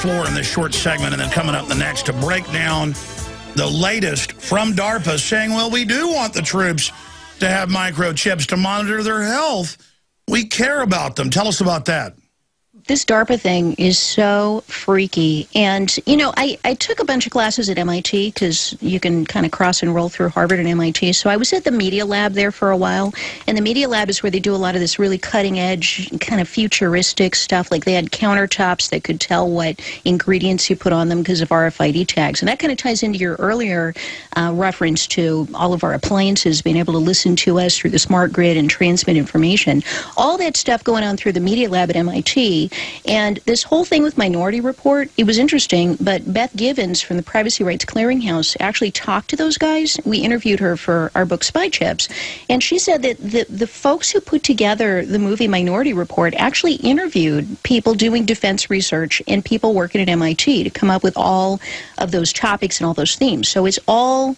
floor in this short segment, and then coming up the next to break down the latest from DARPA saying, well, we do want the troops to have microchips to monitor their health. We care about them. Tell us about that. This DARPA thing is so freaky. And, you know, I took a bunch of classes at MIT because you can kind of cross and roll through Harvard and MIT. So I was at the media lab there for a while. And the media lab is where they do a lot of this really cutting edge, kind of futuristic stuff. Like they had countertops that could tell what ingredients you put on them because of RFID tags. And that kind of ties into your earlier reference to all of our appliances being able to listen to us through the smart grid and transmit information. All that stuff going on through the media lab at MIT. And this whole thing with Minority Report, it was interesting, but Beth Givens from the Privacy Rights Clearinghouse actually talked to those guys. We interviewed her for our book Spy Chips, and she said that the folks who put together the movie Minority Report actually interviewed people doing defense research and people working at MIT to come up with all of those topics and all those themes. So it's all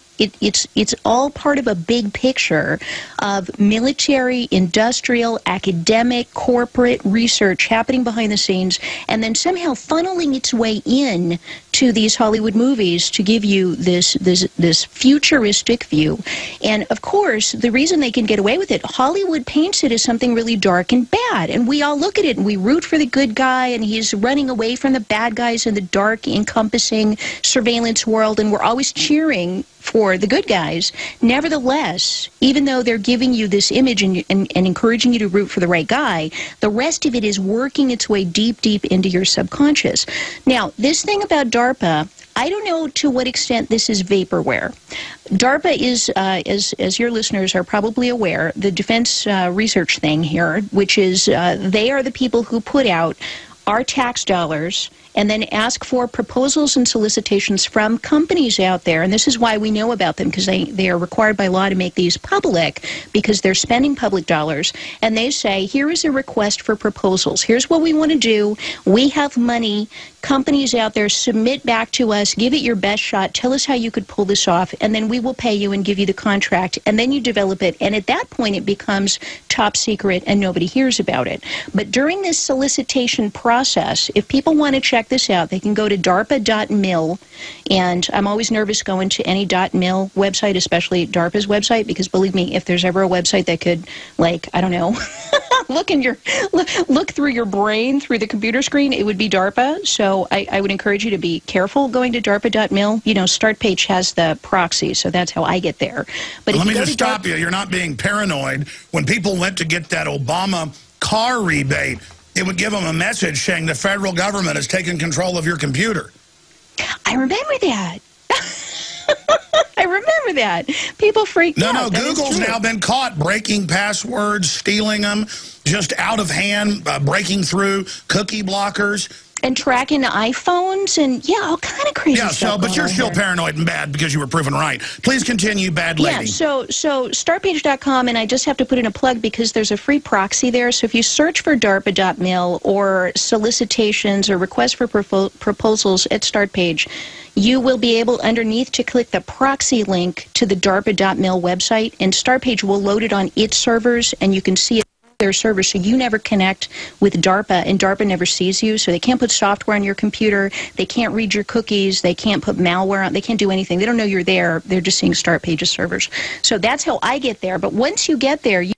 part of a big picture of military, industrial, academic, corporate research happening behind the scenes, and then somehow funneling its way in to these Hollywood movies to give you this futuristic view. And of course, the reason they can get away with it, Hollywood paints it as something really dark and bad, and we all look at it and we root for the good guy, and he's running away from the bad guys in the dark, encompassing surveillance world, and we're always cheering for the good guys. Nevertheless, even though they're giving you this image and encouraging you to root for the right guy, the rest of it is working its way deep, deep into your subconscious. Now, this thing about DARPA, I don't know to what extent this is vaporware. DARPA is, as your listeners are probably aware, the defense research thing here, which is they are the people who put out our tax dollars and then ask for proposals and solicitations from companies out there. And this is why we know about them, because they are required by law to make these public because they're spending public dollars. And they say, here is a request for proposals. Here's what we want to do. We have money. Companies out there, submit back to us. Give it your best shot. Tell us how you could pull this off. And then we will pay you and give you the contract. And then you develop it. And at that point, it becomes top secret and nobody hears about it. But during this solicitation process, if people want to check this out, they can go to darpa.mil, and I'm always nervous going to any .mil website, especially DARPA's website, because believe me, if there's ever a website that could, like, I don't know, look through your brain through the computer screen, it would be DARPA. So I would encourage you to be careful going to darpa.mil. You know, Start Page has the proxy, so that's how I get there. But let me just stop you. You're not being paranoid. When people went to get that Obama car rebate, it would give them a message saying the federal government has taken control of your computer. I remember that. I remember that. People freaked out. No, Google's now been caught breaking passwords, stealing them, just out of hand, breaking through cookie blockers. And tracking iPhones and, yeah, all kind of crazy stuff. Yeah, but you're still paranoid and bad because you were proven right. Please continue, bad lady. Yeah, so startpage.com, and I just have to put in a plug because there's a free proxy there. So if you search for darpa.mil or solicitations or requests for proposals at StartPage, you will be able underneath to click the proxy link to the darpa.mil website, and StartPage will load it on its servers, and you can see it their servers, so you never connect with DARPA, and DARPA never sees you, so they can't put software on your computer, they can't read your cookies, they can't put malware on, they can't do anything. They don't know you're there, they're just seeing StartPage's servers. So that's how I get there, but once you get there, you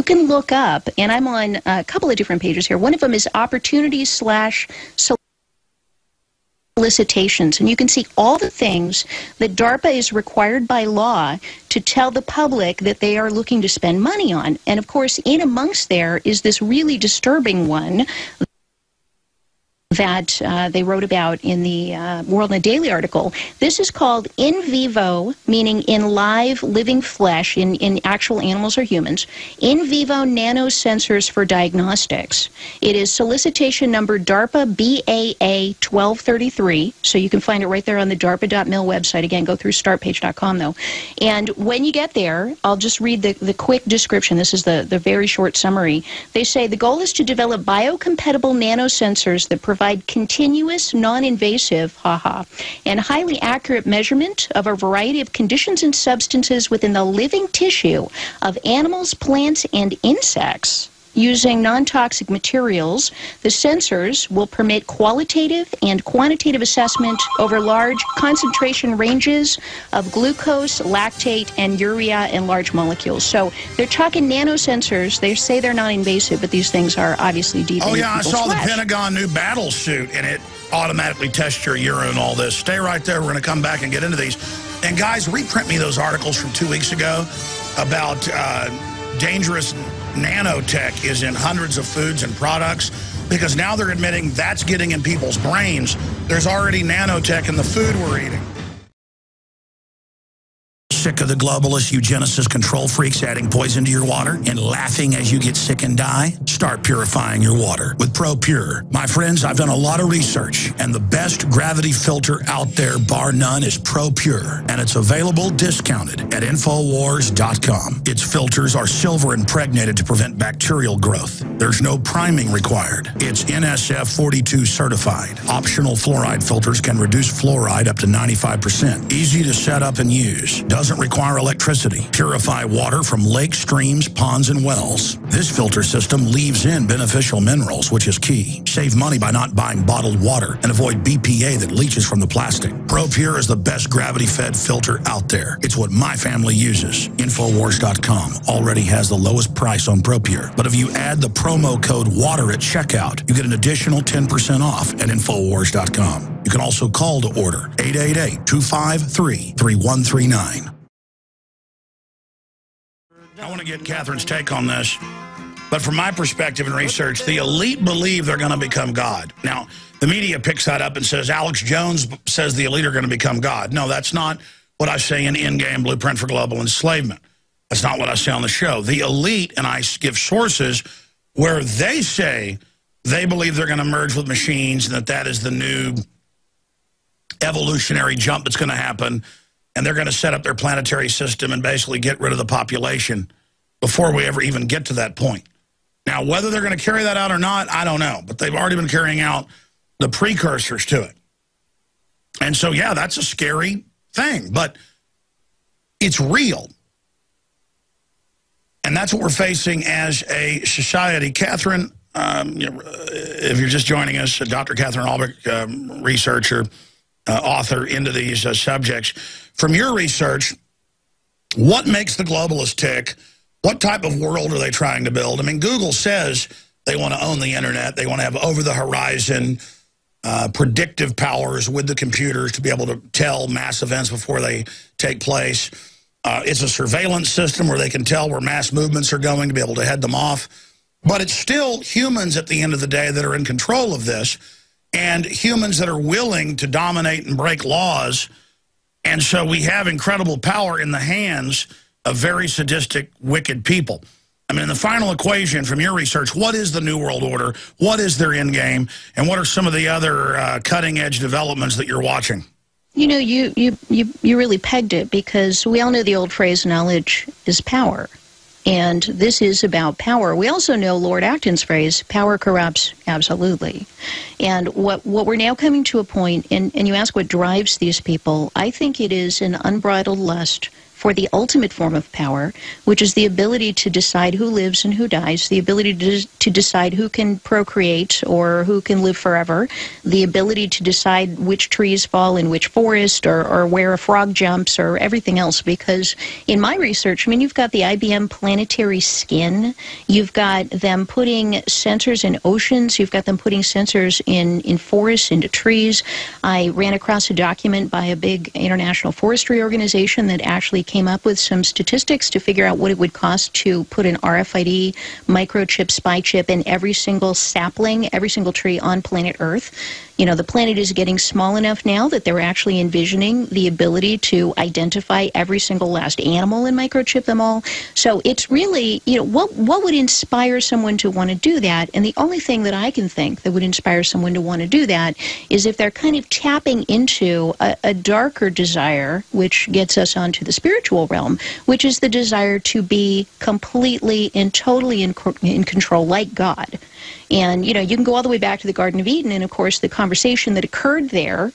can look up, and I'm on a couple of different pages here. One of them is opportunities/solicitations, and you can see all the things that DARPA is required by law to tell the public that they are looking to spend money on. And of course, in amongst there is this really disturbing one that they wrote about in the World in a Daily article. This is called in vivo, meaning in live living flesh, in actual animals or humans, in vivo nanosensors for diagnostics. It is solicitation number DARPA BAA 1233, so you can find it right there on the darpa.mil website. Again, go through startpage.com, though. And when you get there, I'll just read the quick description. This is the very short summary. They say the goal is to develop biocompatible nanosensors that provide continuous, non-invasive, and highly accurate measurement of a variety of conditions and substances within the living tissue of animals, plants, and insects. using non-toxic materials, the sensors will permit qualitative and quantitative assessment over large concentration ranges of glucose, lactate, and urea in large molecules. So they're talking nanosensors. They say they're not invasive, but these things are obviously deep in people's I saw flesh. the Pentagon new battle suit, and it automatically tests your urine and all this. Stay right there. We're going to come back and get into these. And guys, reprint me those articles from 2 weeks ago about dangerous nanotech is in hundreds of foods and products, because now they're admitting that's getting in people's brains. There's already nanotech in the food we're eating. Sick of the globalist eugenicist control freaks adding poison to your water and laughing as you get sick and die? Start purifying your water with ProPure. My friends, I've done a lot of research, and the best gravity filter out there, bar none, is ProPure. And it's available discounted at Infowars.com. Its filters are silver impregnated to prevent bacterial growth. There's no priming required. It's NSF 42 certified. Optional fluoride filters can reduce fluoride up to 95%. Easy to set up and use. Doesn't require electricity. Purify water from lakes, streams, ponds, and wells. This filter system leaves in beneficial minerals, which is key. Save money by not buying bottled water and avoid BPA that leaches from the plastic. ProPure is the best gravity-fed filter out there. It's what my family uses. Infowars.com already has the lowest price on ProPure. But if you add the promo code WATER at checkout, you get an additional 10% off at Infowars.com. You can also call to order 888-253-3139. I want to get Catherine's take on this, but from my perspective and research, the elite believe they're going to become God. Now, the media picks that up and says Alex Jones says the elite are going to become God. No, that's not what I say in Endgame Blueprint for Global Enslavement. That's not what I say on the show. The elite, and I give sources where they say they believe they're going to merge with machines and that is the new evolutionary jump that's going to happen, and they're going to set up their planetary system and basically get rid of the population before we ever even get to that point. Now, whether they're going to carry that out or not, I don't know. But they've already been carrying out the precursors to it. And so, yeah, that's a scary thing. But it's real. And that's what we're facing as a society. Katherine, if you're just joining us, Dr. Katherine Albrecht, researcher, author into these subjects. From your research, what makes the globalists tick? What type of world are they trying to build? I mean, Google says they want to own the internet. They want to have over-the-horizon predictive powers with the computers to be able to tell mass events before they take place. It's a surveillance system where they can tell where mass movements are going to be able to head them off. But it's still humans at the end of the day that are in control of this, and humans that are willing to dominate and break laws. And so we have incredible power in the hands of very sadistic, wicked people. I mean, in the final equation from your research, what is the New World Order? What is their end game? And what are some of the other cutting-edge developments that you're watching? You know, you really pegged it, because we all know the old phrase, knowledge is power. And this is about power. We also know Lord Acton's phrase, power corrupts absolutely. And what we're now coming to a point, and you ask what drives these people, I think it is an unbridled lust for the ultimate form of power, which is the ability to decide who lives and who dies, the ability to decide who can procreate or who can live forever, the ability to decide which trees fall in which forest, or where a frog jumps, or everything else. Because in my research, I mean, you've got the IBM planetary skin, you've got them putting sensors in oceans, you've got them putting sensors in forests, into trees. I ran across a document by a big international forestry organization that actually came up with some statistics to figure out what it would cost to put an RFID microchip, spy chip in every single sapling, every single tree on planet Earth. You know, the planet is getting small enough now that they're actually envisioning the ability to identify every single last animal and microchip them all. So it's really, you know, what would inspire someone to want to do that? And the only thing that I can think that would inspire someone to want to do that is if they're kind of tapping into a darker desire, which gets us onto the spiritual realm, which is the desire to be completely and totally in control, like God. And, you know, you can go all the way back to the Garden of Eden, and, of course, the conversation that occurred there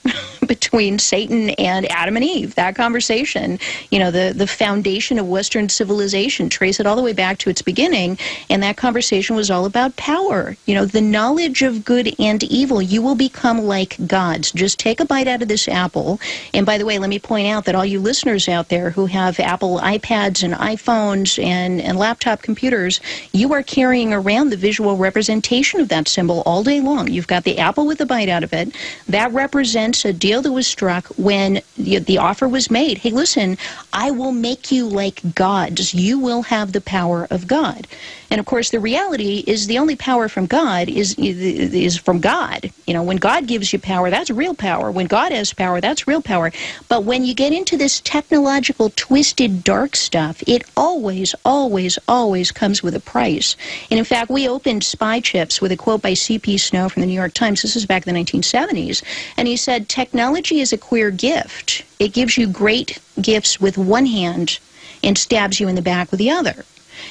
between Satan and Adam and Eve, that conversation, you know, the foundation of Western civilization, trace it all the way back to its beginning, and that conversation was all about power. You know, the knowledge of good and evil. You will become like gods. Just take a bite out of this apple. And by the way, let me point out that all you listeners out there who have Apple iPads and iPhones and laptop computers, you are carrying around the visual representation of that symbol all day long. You've got the apple with a bite out of it. That represents a deal that was struck when the offer was made. Hey, listen, I will make you like gods. You will have the power of God. And, of course, the reality is the only power from God is from God. You know, when God gives you power, that's real power. When God has power, that's real power. But when you get into this technological, twisted, dark stuff, it always, always, always comes with a price. And, in fact, we opened Spy Chips with a quote by C.P. Snow from the New York Times. This is back in the 1970s. And he said, technology is a queer gift. It gives you great gifts with one hand and stabs you in the back with the other.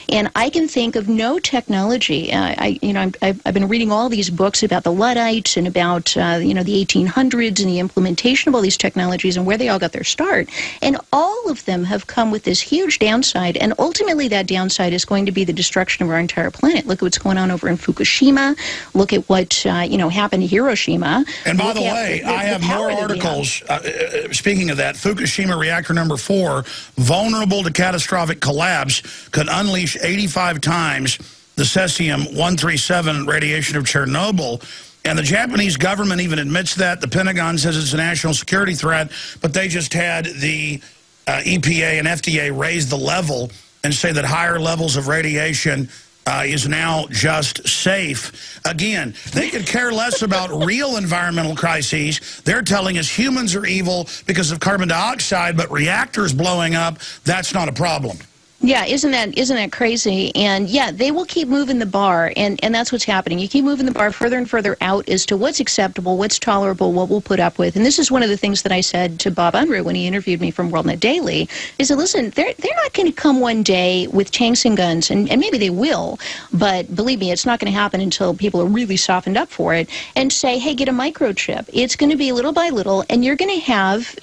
And I can think of no technology. I've been reading all these books about the Luddites and about the 1800s and the implementation of all these technologies and where they all got their start. And all of them have come with this huge downside. And ultimately, that downside is going to be the destruction of our entire planet. Look at what's going on over in Fukushima. Look at what happened to Hiroshima. And by the way, I have more articles. Speaking of that, Fukushima reactor number 4, vulnerable to catastrophic collapse, could unleash 85 times the cesium-137 radiation of Chernobyl. And the Japanese government even admits that. The Pentagon says it's a national security threat, but they just had the EPA and FDA raise the level and say that higher levels of radiation is now just safe. Again, they could care less about real environmental crises. They're telling us humans are evil because of carbon dioxide, but reactors blowing up, that's not a problem. Yeah, isn't that crazy? And yeah, they will keep moving the bar, and that's what's happening. You keep moving the bar further and further out as to what's acceptable, what's tolerable, what we'll put up with. And this is one of the things that I said to Bob Unruh when he interviewed me from WorldNet Daily, is that, listen, they're not going to come one day with tanks and guns, and maybe they will, but believe me, it's not going to happen until people are really softened up for it, and say, hey, get a microchip. It's going to be little by little, and you're going to have,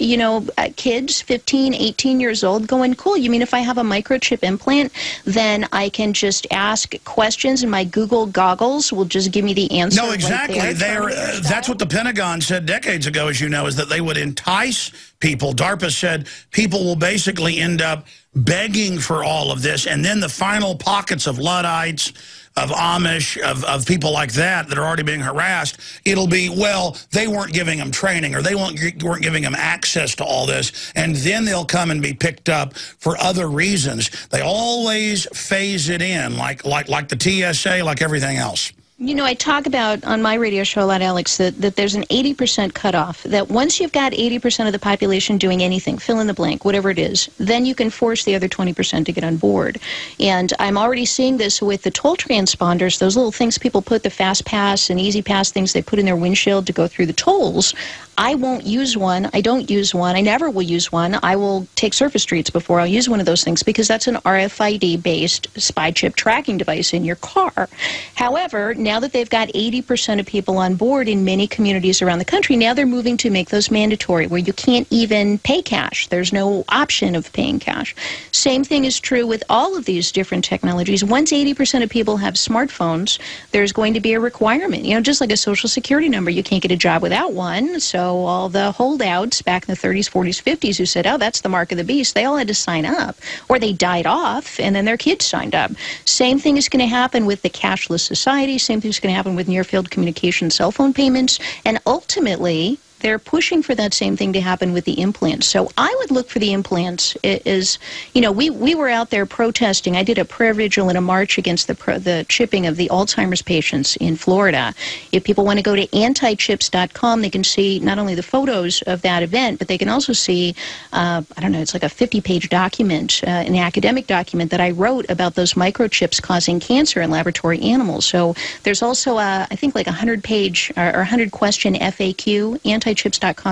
kids 15, 18 years old going, cool, you mean if I have a microchip implant, then I can just ask questions and my Google goggles will just give me the answer. No, exactly. Right there, that's what the Pentagon said decades ago, as you know, is that they would entice people. DARPA said people will basically end up begging for all of this, and then the final pockets of Luddites, of Amish, of people like that are already being harassed, it'll be, well, they weren't giving them training or they weren't giving them access to all this, and then they'll come and be picked up for other reasons. They always phase it in, like the TSA, like everything else. You know, I talk about on my radio show a lot, Alex, that there's an 80% cutoff, that once you've got 80% of the population doing anything, fill in the blank, whatever it is, then you can force the other 20% to get on board. And I'm already seeing this with the toll transponders, those little things people put, the Fast Pass and Easy Pass things they put in their windshield to go through the tolls. I won't use one. I don't use one. I never will use one. I will take surface streets before I'll use one of those things because that's an RFID-based spy chip tracking device in your car. However, now that they've got 80% of people on board in many communities around the country, now they're moving to make those mandatory where you can't even pay cash. There's no option of paying cash. Same thing is true with all of these different technologies. Once 80% of people have smartphones, there's going to be a requirement. You know, just like a social security number, you can't get a job without one. So all the holdouts back in the 30s, 40s, 50s who said, oh, that's the mark of the beast, they all had to sign up, or they died off, and then their kids signed up. Same thing is going to happen with the cashless society. Same thing is going to happen with near-field communication cell phone payments. And ultimately, they're pushing for that same thing to happen with the implants. So I would look for the implants. We were out there protesting. I did a prayer vigil and a march against the chipping of the Alzheimer's patients in Florida. If people want to go to antichips.com, they can see not only the photos of that event, but they can also see, it's like a 50-page document, an academic document that I wrote about those microchips causing cancer in laboratory animals. So there's also, I think, like a 100-page or 100-question FAQ, antichips.com.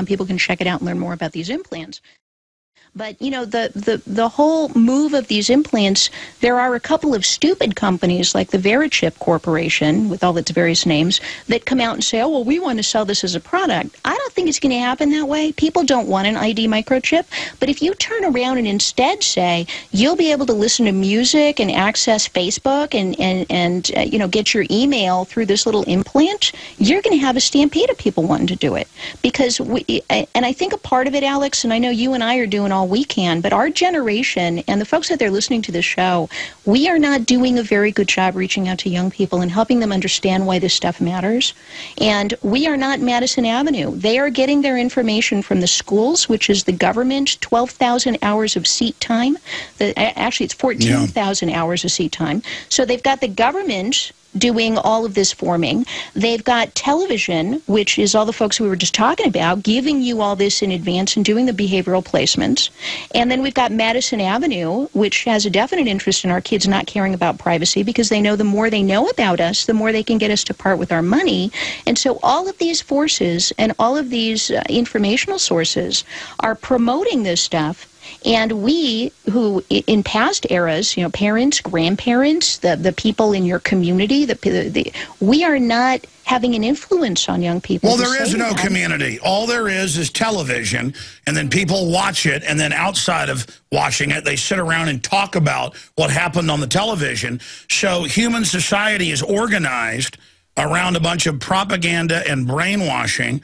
People can check it out and learn more about these implants. But, you know, the whole move of these implants, there are a couple of stupid companies like the Verichip Corporation, with all its various names, that come out and say, oh, well, we want to sell this as a product. I don't think it's going to happen that way. People don't want an ID microchip. But if you turn around and instead say, you'll be able to listen to music and access Facebook and you know, get your email through this little implant, you're going to have a stampede of people wanting to do it. Because, and I think a part of it, Alex, and I know you and I are doing all we can, but our generation and the folks out there listening to this show, we are not doing a very good job reaching out to young people and helping them understand why this stuff matters. And we are not Madison Avenue. They are getting their information from the schools, which is the government, 12,000 hours of seat time. Actually, it's 14,000 hours of seat time. So they've got the government doing all of this forming. They've got television, which is all the folks we were just talking about, giving you all this in advance and doing the behavioral placements. And then we've got Madison Avenue, which has a definite interest in our kids not caring about privacy because they know the more they know about us, the more they can get us to part with our money. And so all of these forces and all of these informational sources are promoting this stuff. And we, who in past eras, you know, parents, grandparents, the people in your community, we are not having an influence on young people. Well, there is no community. All there is television, and then people watch it, and then outside of watching it, they sit around and talk about what happened on the television. So human society is organized around a bunch of propaganda and brainwashing.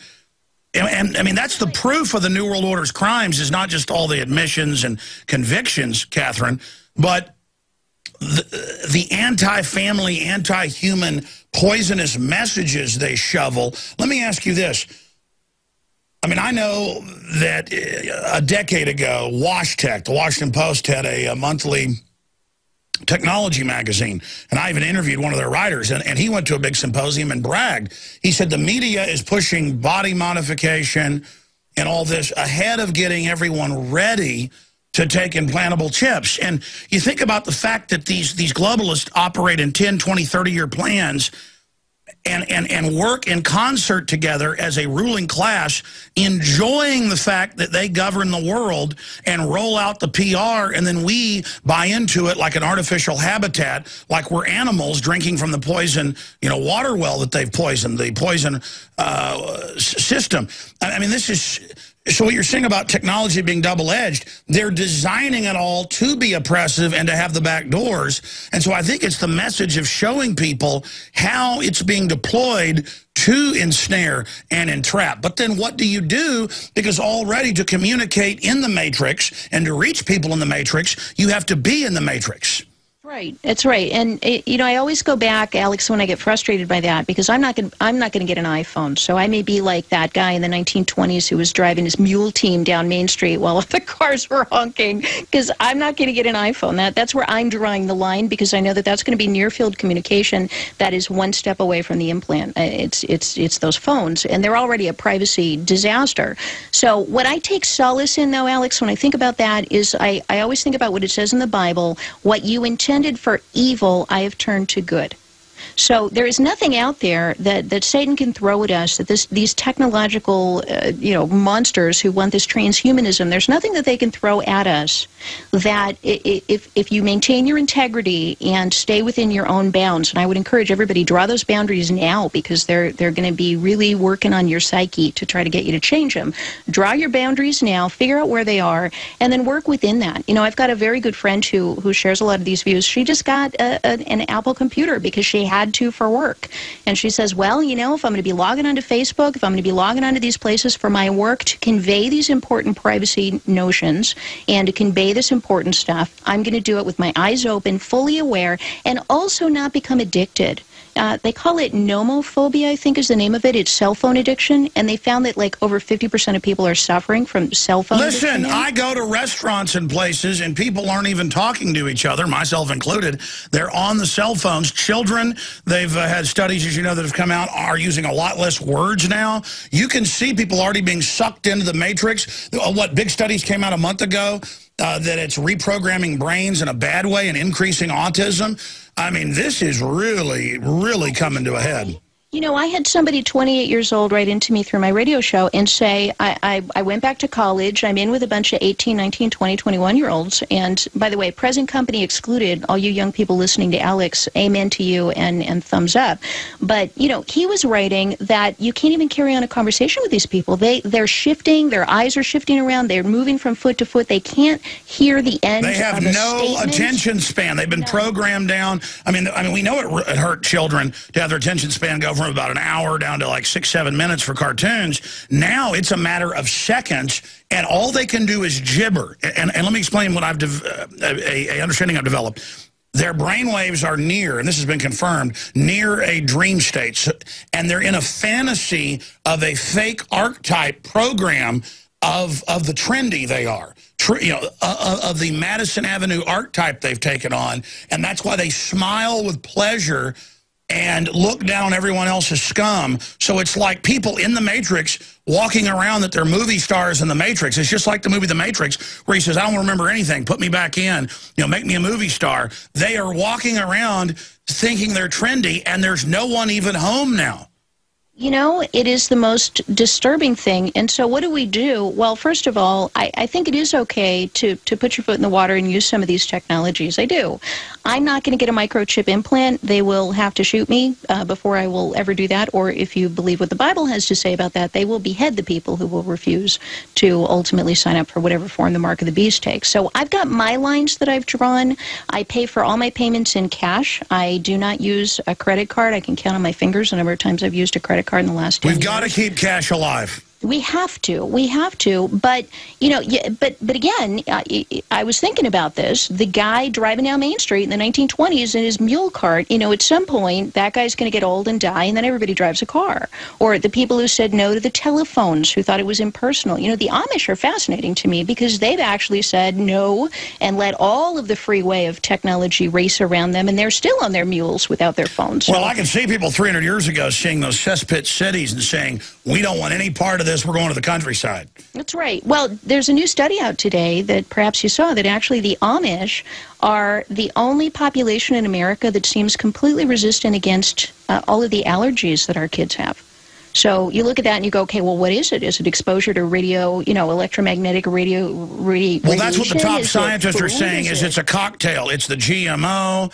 And I mean, that's the proof of the New World Order's crimes, is not just all the admissions and convictions, Catherine, but the anti-family, anti-human, poisonous messages they shovel. Let me ask you this. I mean, I know that a decade ago, WashTech, the Washington Post, had a monthly technology magazine, and I even interviewed one of their writers, and he went to a big symposium and bragged. He said the media is pushing body modification and all this ahead of getting everyone ready to take implantable chips. And you think about the fact that these globalists operate in 10, 20, 30-year plans and work in concert together as a ruling class, enjoying the fact that they govern the world and roll out the PR, and then we buy into it like an artificial habitat, like we're animals drinking from the poison, you know, water well that they've poisoned, the poison system. I mean, this is... So what you're saying about technology being double-edged, they're designing it all to be oppressive and to have the back doors. And so I think it's the message of showing people how it's being deployed to ensnare and entrap. But then what do you do? Because already to communicate in the Matrix and to reach people in the Matrix, you have to be in the Matrix. Right, that's right. And you know, I always go back, Alex, when I get frustrated by that, because I'm not going to get an iPhone. So I may be like that guy in the 1920s who was driving his mule team down Main Street while the cars were honking, because I'm not going to get an iPhone. That's where I'm drawing the line, because I know that that's going to be near-field communication that is one step away from the implant. It's those phones, and they're already a privacy disaster. So what I take solace in, though, Alex, when I think about that is I always think about what it says in the Bible: what you intended for evil, I have turned to good. So there is nothing out there that Satan can throw at us, that these technological you know, monsters who want this transhumanism, there's nothing that they can throw at us that if you maintain your integrity and stay within your own bounds, and I would encourage everybody, draw those boundaries now, because they're going to be really working on your psyche to try to get you to change them. Draw your boundaries now, figure out where they are, and then work within that. You know, I've got a very good friend who shares a lot of these views. She just got an Apple computer because she had to for work. And she says, well, you know, if I'm going to be logging onto Facebook, if I'm going to be logging onto these places for my work to convey these important privacy notions and to convey this important stuff, I'm going to do it with my eyes open, fully aware, and also not become addicted. They call it nomophobia, I think is the name of it. It's cell phone addiction, and they found that like over 50% of people are suffering from cell phone addiction. Listen, I go to restaurants and places, and people aren't even talking to each other, myself included. They're on the cell phones. Children, they've had studies, as you know, that have come out, are using a lot less words now. You can see people already being sucked into the Matrix. What big studies came out a month ago, that it's reprogramming brains in a bad way and increasing autism. I mean, this is really, really coming to a head. You know, I had somebody 28 years old write into me through my radio show and say, I went back to college. I'm in with a bunch of 18, 19, 20, 21-year-olds. And by the way, present company excluded, all you young people listening to Alex, amen to you and thumbs up. But, you know, he was writing that you can't even carry on a conversation with these people. They're shifting. Their eyes are shifting around. They're moving from foot to foot. They can't hear the end of a statement. They have no attention span. They've been programmed down. I mean, we know it hurt children to have their attention span go from about an hour down to like 6-7 minutes for cartoons. Now it's a matter of seconds, and all they can do is gibber. And let me explain what I've a understanding I've developed. Their brainwaves are near, and this has been confirmed, near a dream state. So, and they're in a fantasy of a fake archetype program of the trendy they are. Of the Madison Avenue archetype they've taken on. And that's why they smile with pleasure and look down on everyone else's scum. So it's like people in the Matrix walking around that they're movie stars in the Matrix. It's just like the movie The Matrix, where he says, I don't remember anything, put me back in, make me a movie star. They are walking around thinking they're trendy, and there's no one even home now. You know, it is the most disturbing thing. And so what do we do? Well, first of all, I think it is okay to put your foot in the water and use some of these technologies. I do. I'm not going to get a microchip implant. They will have to shoot me before I will ever do that. Or if you believe what the Bible has to say about that, they will behead the people who will refuse to ultimately sign up for whatever form the mark of the beast takes. So I've got my lines that I've drawn. I pay for all my payments in cash. I do not use a credit card. I can count on my fingers the number of times I've used a credit card in the last 10 years. We've got to keep cash alive. We have to. We have to. But, you know, but again, I was thinking about this. The guy driving down Main Street in the 1920s in his mule cart, you know, at some point, that guy's going to get old and die, and then everybody drives a car. Or the people who said no to the telephones, who thought it was impersonal. You know, the Amish are fascinating to me because they've actually said no and let all of the freeway of technology race around them, and they're still on their mules without their phones. Well, I can see people 300 years ago seeing those cesspit cities and saying, we don't want any part of this. We're going to the countryside. That's right. Well, there's a new study out today that perhaps you saw that actually the Amish are the only population in America that seems completely resistant against all of the allergies that our kids have. So you look at that and you go, okay, well, what is it? Is it exposure to radio, you know, electromagnetic radiation? Well, that's what the top scientists are saying, is it's a cocktail. It's the GMO,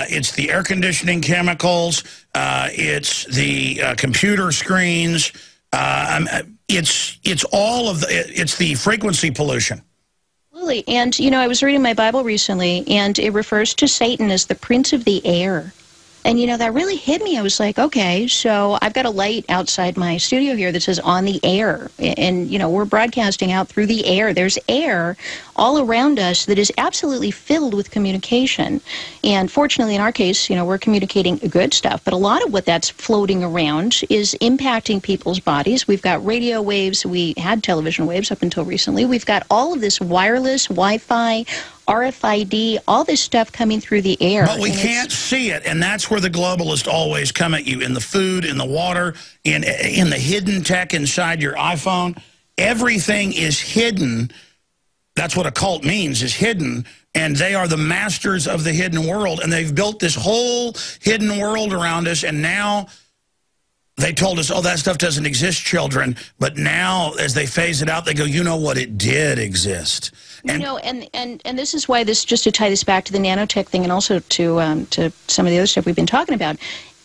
it's the air conditioning chemicals, it's the computer screens, it's all of it's the frequency pollution. Absolutely. And, you know, I was reading my Bible recently, and it refers to Satan as the prince of the air. And, you know, that really hit me. I was like, okay, so I've got a light outside my studio here that says on the air. And, you know, we're broadcasting out through the air. There's air all around us that is absolutely filled with communication. And fortunately, in our case, you know, we're communicating good stuff. But a lot of what that's floating around is impacting people's bodies. We've got radio waves. We had television waves up until recently. We've got all of this wireless, Wi-Fi, RFID, all this stuff coming through the air. But we can't see it, and that's where the globalists always come at you, in the food, in the water, in the hidden tech inside your iPhone. Everything is hidden. That's what a cult means, is hidden, and they are the masters of the hidden world, and they've built this whole hidden world around us, and now they told us, oh, that stuff doesn't exist, children. But now, as they phase it out, they go, you know what, it did exist. And, you know, and this is why this, just to tie this back to the nanotech thing and also to some of the other stuff we've been talking about,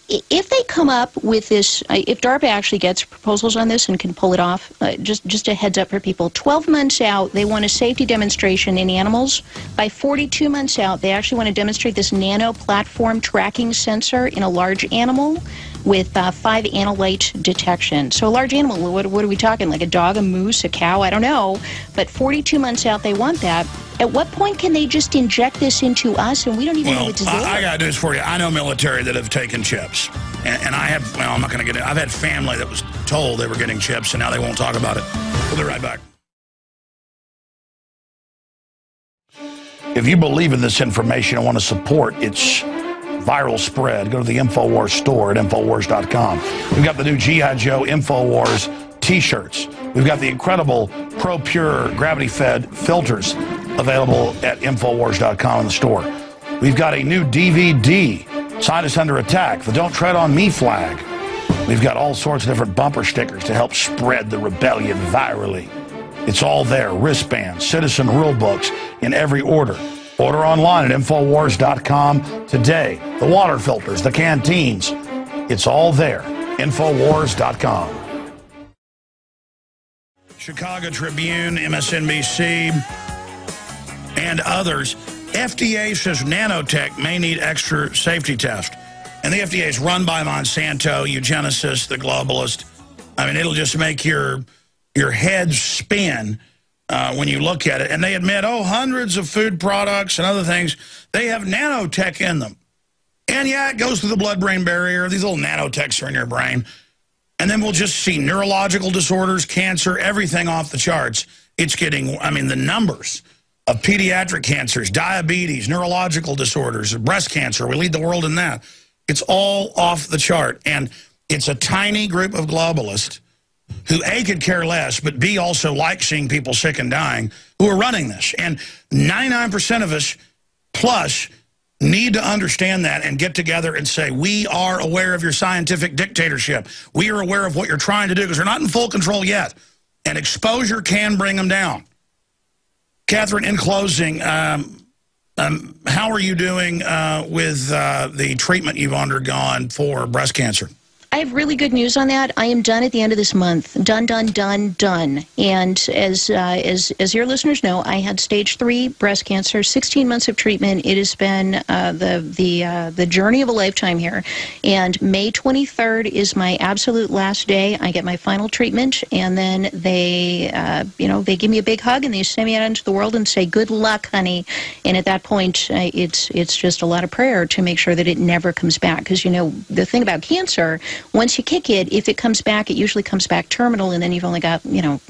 if they come up with this, if DARPA actually gets proposals on this and can pull it off, just a heads up for people, 12 months out, they want a safety demonstration in animals. By 42 months out, they actually want to demonstrate this nano platform tracking sensor in a large animal with 5 analyte detection. So a large animal, what are we talking, like a dog, a moose, a cow? I don't know. But 42 months out, they want that. At what point can they just inject this into us and we don't even know what to do? I got news for you. I know military that have taken chips. And I have, well, I'm not going to get it. I've had family that was told they were getting chips, and now they won't talk about it. We'll be right back. If you believe in this information and want to support its viral spread, go to the InfoWars store at InfoWars.com. We've got the new G.I. Joe InfoWars t-shirts. We've got the incredible Pro Pure gravity-fed filters available at InfoWars.com in the store. We've got a new DVD, Scientists Under Attack, the Don't Tread on Me flag. We've got all sorts of different bumper stickers to help spread the rebellion virally. It's all there. Wristbands, citizen rule books in every order. Order online at Infowars.com today. The water filters, the canteens. It's all there. Infowars.com. Chicago Tribune, MSNBC, and others. FDA says nanotech may need extra safety test. And the FDA is run by Monsanto, eugenicists, the globalist. I mean, it'll just make your head spin when you look at it. And they admit, hundreds of food products and other things, they have nanotech in them. And yeah, it goes through the blood-brain barrier. These little nanotechs are in your brain. And then we'll just see neurological disorders, cancer, everything off the charts. It's getting, I mean, the numbers of pediatric cancers, diabetes, neurological disorders, breast cancer. We lead the world in that. It's all off the chart. And it's a tiny group of globalists who, A, could care less, but B, also like seeing people sick and dying, who are running this. And 99% of us plus need to understand that and get together and say, we are aware of your scientific dictatorship. We are aware of what you're trying to do, because they're not in full control yet. And exposure can bring them down. Katherine, in closing, how are you doing with the treatment you've undergone for breast cancer? I have really good news on that. I am done at the end of this month. Done, done, done, done. And as your listeners know, I had stage 3 breast cancer, 16 months of treatment. It has been the journey of a lifetime here. And May 23rd is my absolute last day. I get my final treatment, and then they give me a big hug and they send me out into the world and say, "Good luck, honey." And at that point, it's just a lot of prayer to make sure that it never comes back. Because the thing about cancer, once you kick it, if it comes back, it usually comes back terminal, and then you've only got,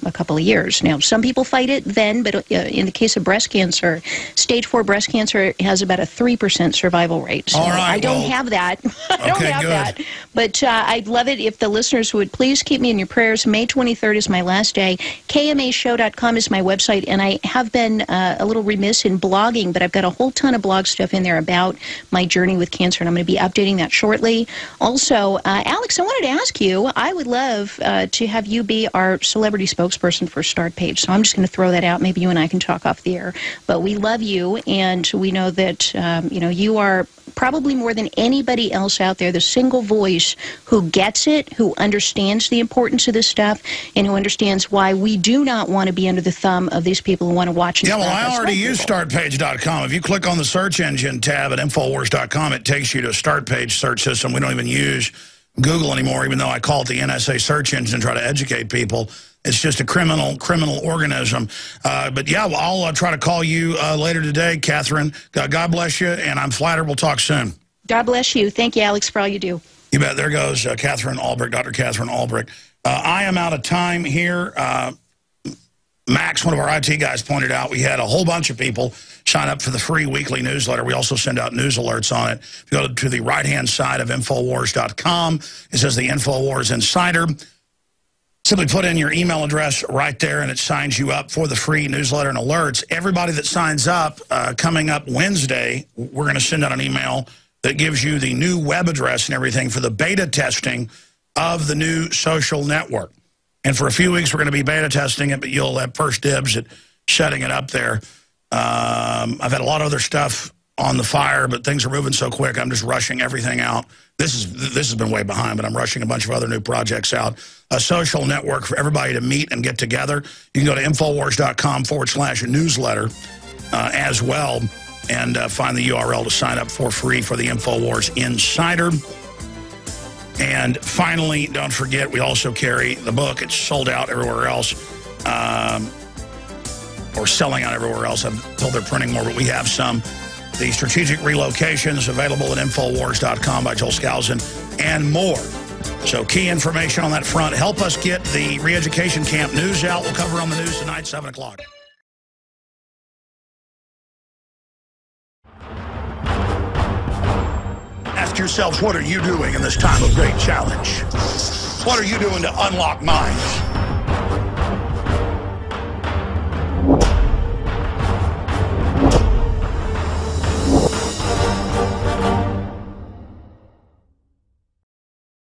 a couple of years. Now, some people fight it then, but in the case of breast cancer, stage 4 breast cancer has about a 3% survival rate. So all right, I don't have that. I don't have that. But I'd love it if the listeners would please keep me in your prayers. May 23rd is my last day. KMAshow.com is my website, and I have been a little remiss in blogging, but I've got a whole ton of blog stuff in there about my journey with cancer, and I'm going to be updating that shortly. Also, Alex, I wanted to ask you, I would love to have you be our celebrity spokesperson for Start Page. So I'm just going to throw that out. Maybe you and I can talk off the air. But we love you, and we know that, you are probably more than anybody else out there the single voice who gets it, who understands the importance of this stuff, and who understands why we do not want to be under the thumb of these people who want to watch and I already use StartPage.com. If you click on the search engine tab at Infowars.com, it takes you to a Start Page search system. We don't even use Google anymore, even though I call it the NSA search engine and try to educate people. It's just a criminal organism. But yeah, I'll try to call you later today, Katherine. God bless you, and I'm flattered we'll talk soon. God bless you. Thank you, Alex, for all you do. You bet. There goes Katherine Albrecht, Dr. Katherine Albrecht. I am out of time here. Max, one of our IT guys, pointed out we had a whole bunch of people sign up for the free weekly newsletter. We also send out news alerts on it. If you go to the right-hand side of Infowars.com, it says the Infowars Insider. Simply put in your email address right there, and it signs you up for the free newsletter and alerts. Everybody that signs up, coming up Wednesday, we're going to send out an email that gives you the new web address and everything for the beta testing of the new social network. And for a few weeks, we're going to be beta testing it, but you'll have first dibs at setting it up there. I've had a lot of other stuff on the fire, but things are moving so quick, I'm just rushing everything out. This has been way behind, but I'm rushing a bunch of other new projects out. A social network for everybody to meet and get together. You can go to Infowars.com/newsletter as well, and find the URL to sign up for free for the Infowars Insider. And finally, don't forget, we also carry the book. It's sold out everywhere else, or selling out everywhere else. I'm told they're printing more, but we have some. The Strategic Relocations, available at Infowars.com by Joel Skousen, and more. So key information on that front. Help us get the re-education camp news out. We'll cover on the news tonight, 7 o'clock. Ask yourselves, what are you doing in this time of great challenge? What are you doing to unlock minds?